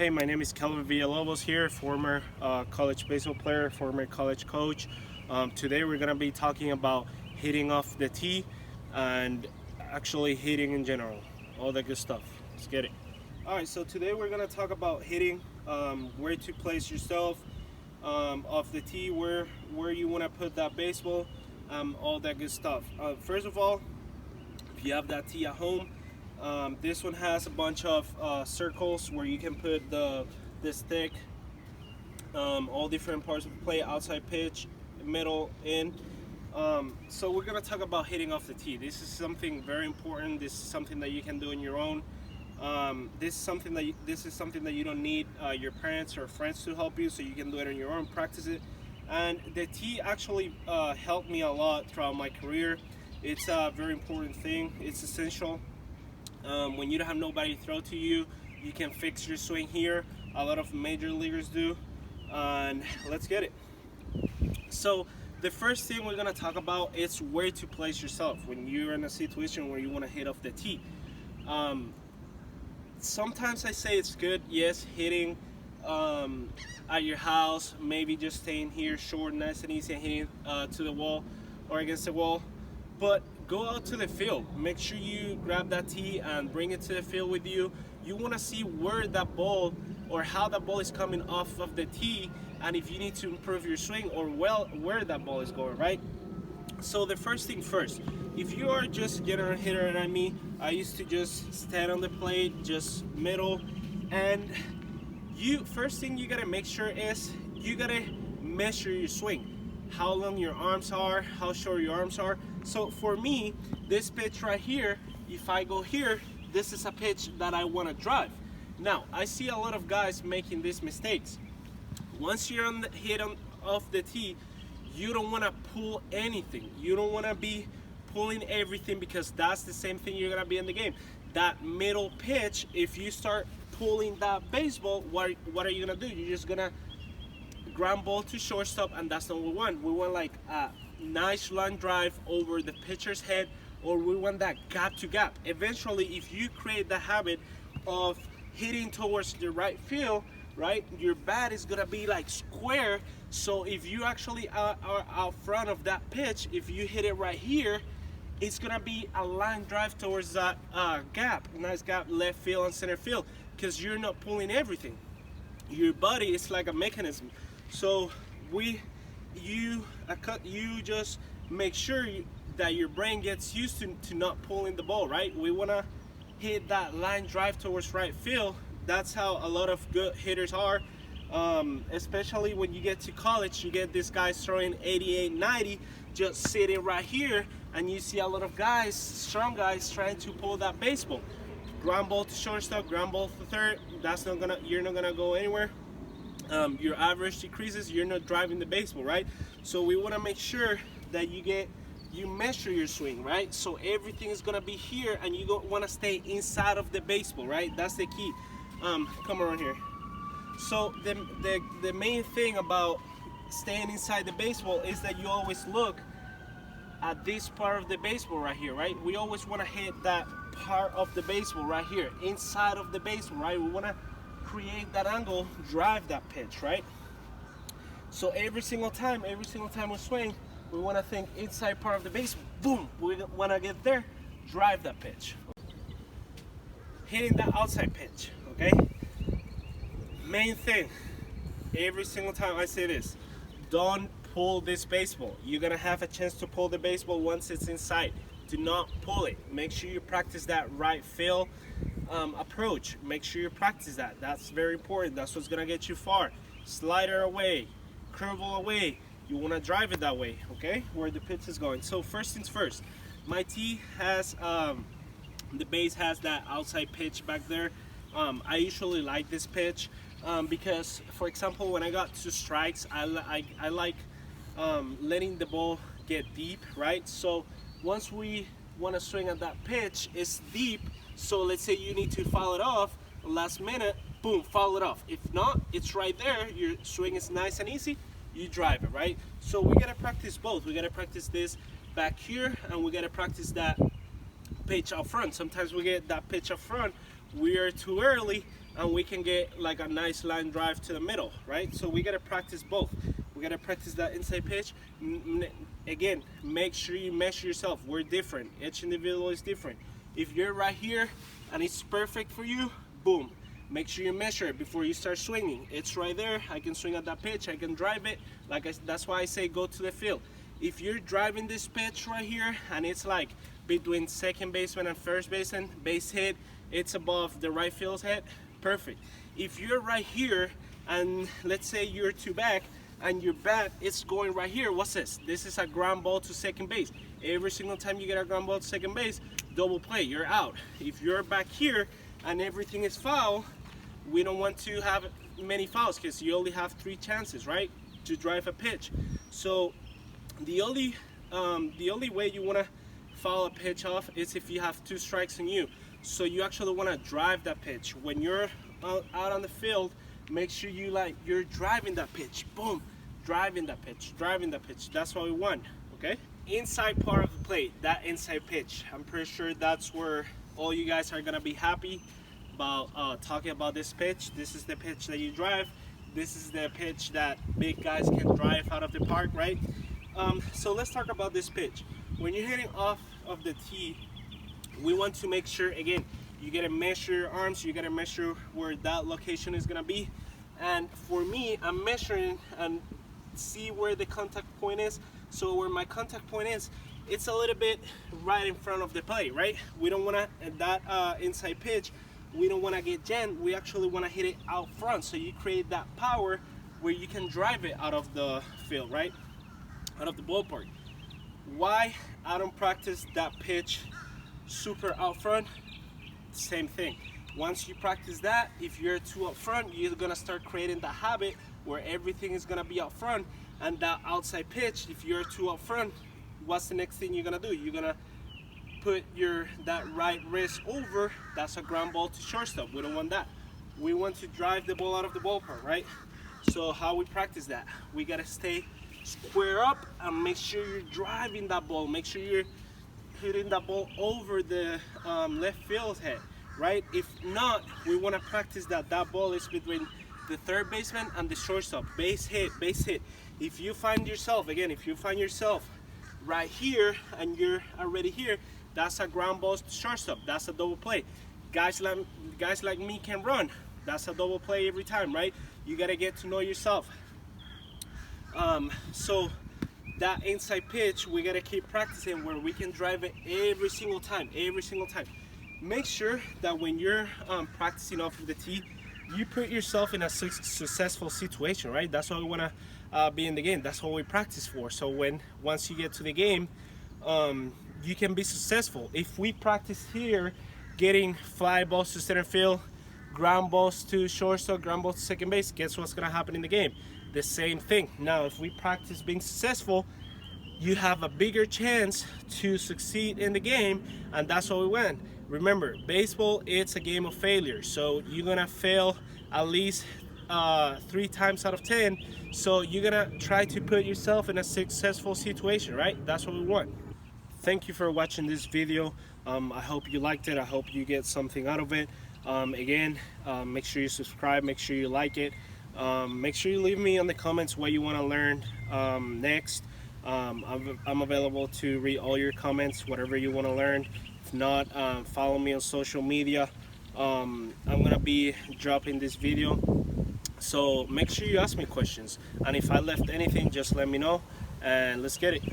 Hey, my name is Kelvin Villalobos here, former college baseball player, former college coach. Today we're going to be talking about hitting off the tee and actually hitting in general, all that good stuff. Let's get it. All right, so today we're going to talk about hitting, where to place yourself off the tee, where you want to put that baseball, all that good stuff. First of all, if you have that tee at home, this one has a bunch of circles where you can put the stick, all different parts of the play, outside pitch, middle, in. So we're gonna talk about hitting off the tee. This is something very important. This is something that you can do on your own. This is something that you don't need your parents or friends to help you, so you can do it on your own, practice it. And the tee actually helped me a lot throughout my career. It's a very important thing. It's essential. When you don't have nobody to throw to you, you can fix your swing here. A lot of major leaguers do. And let's get it. So the first thing we're gonna talk about is where to place yourself when you're in a situation where you want to hit off the tee. Sometimes I say it's good, yes, hitting at your house, maybe just staying here short, nice and easy, and hitting to the wall or against the wall. But go out to the field. Make sure you grab that tee and bring it to the field with you. You want to see where that ball or how that ball is coming off of the tee, and if you need to improve your swing or where that ball is going, right? So the first thing first, if you are just getting a hitter at me, I used to just stand on the plate, just middle, and first thing you gotta make sure is you gotta measure your swing. How long your arms are, how short your arms are. So for me, this pitch right here, if I go here, this is a pitch that I want to drive. Now, I see a lot of guys making these mistakes. Once you're on the off the tee, you don't want to pull anything. You don't want to be pulling everything, because that's the same thing you're going to be in the game. That middle pitch, if you start pulling that baseball, what are you going to do? You're just going to ground ball to shortstop, and that's not what we want. We want like a nice line drive over the pitcher's head, or we want that gap to gap. Eventually, if you create the habit of hitting towards the right field, right, your bat is gonna be like square. So if you actually are out front of that pitch, if you hit it right here, it's gonna be a line drive towards that gap, nice gap, left field and center field, because you're not pulling everything. Your body is like a mechanism. So you just make sure that your brain gets used to not pulling the ball, right? We want to hit that line drive towards right field. That's how a lot of good hitters are, especially when you get to college. You get these guys throwing 88, 90, just sitting right here, and you see a lot of guys, strong guys, trying to pull that baseball. Ground ball to shortstop, ground ball to third. You're not gonna go anywhere. Your average decreases. You're not driving the baseball, right? So we want to make sure that you measure your swing, right? So everything is gonna be here, and you want to stay inside of the baseball, right? That's the key. Come around here. So the main thing about staying inside the baseball is that you always look at this part of the baseball right here, right? We always want to hit that part of the baseball right here, inside of the baseball, right? We want to create that angle, drive that pitch, right? So every single time we swing, we want to think inside part of the baseball. Boom! We want to get there, drive that pitch. Hitting that outside pitch, okay? Main thing, every single time I say this, don't pull this baseball. You're gonna have a chance to pull the baseball once it's inside. Do not pull it. Make sure you practice that right field approach. Make sure you practice that. That's very important. That's what's gonna get you far. Slider away, curveball away. You want to drive it that way, okay? Where the pitch is going. So first things first, my tee has the base has that outside pitch back there. I usually like this pitch because, for example, when I got 2 strikes, I like letting the ball get deep, right? So once we want to swing at that pitch, it's deep. So let's say you need to foul it off last minute, boom, foul it off. If not, it's right there. Your swing is nice and easy. You drive it, right? So we gotta practice both. We gotta practice this back here, and we gotta practice that pitch up front. Sometimes we get that pitch up front, we are too early, and we can get like a nice line drive to the middle, right? So we gotta practice both. We gotta practice that inside pitch. Again, make sure you measure yourself. We're different. Each individual is different. If you're right here and it's perfect for you, boom. Make sure you measure it before you start swinging. It's right there. I can swing at that pitch. I can drive it. That's why I say go to the field. If you're driving this pitch right here and it's like between second baseman and first baseman, base hit, it's above the right field's head, perfect. If you're right here and let's say you're two back and your bat is going right here, what's this? This is a ground ball to second base. Every single time you get a ground ball to second base, double play, you're out. If you're back here and everything is foul, we don't want to have many fouls because you only have 3 chances, right, to drive a pitch. So the only way you want to foul a pitch off is if you have 2 strikes on you. So you actually want to drive that pitch. When you're out on the field, make sure you're driving that pitch. Boom, driving that pitch, driving that pitch. That's what we want. Okay. Inside part of the plate, that inside pitch. I'm pretty sure that's where all you guys are gonna be happy about talking about this pitch. This is the pitch that you drive. This is the pitch that big guys can drive out of the park, right? So let's talk about this pitch. When you're hitting off of the tee, we want to make sure, again, you gotta measure your arms, you gotta measure where that location is gonna be. And for me, I'm measuring and see where the contact point is. So where my contact point is, it's a little bit right in front of the plate, right? We don't wanna, that inside pitch, we don't wanna get jammed. We actually wanna hit it out front. So you create that power where you can drive it out of the field, right? Out of the ballpark. Why I don't practice that pitch super out front? Same thing. Once you practice that, if you're too up front, you're gonna start creating the habit where everything is gonna be out front. And that outside pitch, if you're too up front, what's the next thing you're gonna do? You're gonna put that right wrist over. That's a ground ball to shortstop. We don't want that. We want to drive the ball out of the ballpark, right? So how we practice that? We gotta stay square up and make sure you're driving that ball. Make sure you're hitting that ball over the left field head, right? If not, we want to practice that ball is between the third baseman and the shortstop. Base hit, base hit. If you find yourself, again, if you find yourself right here and you're already here, that's a ground ball to shortstop. That's a double play. Guys like me can run. That's a double play every time, right? You gotta get to know yourself. So that inside pitch, we gotta keep practicing where we can drive it every single time, every single time. Make sure that when you're practicing off of the tee, you put yourself in a successful situation, right? That's why we wanna be in the game. That's what we practice for. So once you get to the game, you can be successful. If we practice here, getting fly balls to center field, ground balls to shortstop, ground balls to second base, guess what's gonna happen in the game? The same thing. Now, if we practice being successful, you have a bigger chance to succeed in the game, and that's what we want. Remember, baseball, it's a game of failure, so you're gonna fail at least 3 times out of 10, so you're gonna try to put yourself in a successful situation, right? That's what we want. Thank you for watching this video. I hope you liked it. I hope you get something out of it. Again, make sure you subscribe, make sure you like it. Make sure you leave me in the comments what you want to learn next. I'm available to read all your comments, whatever you want to learn. If not, follow me on social media. I'm gonna be dropping this video, so make sure you ask me questions, and if I left anything, just let me know and let's get it.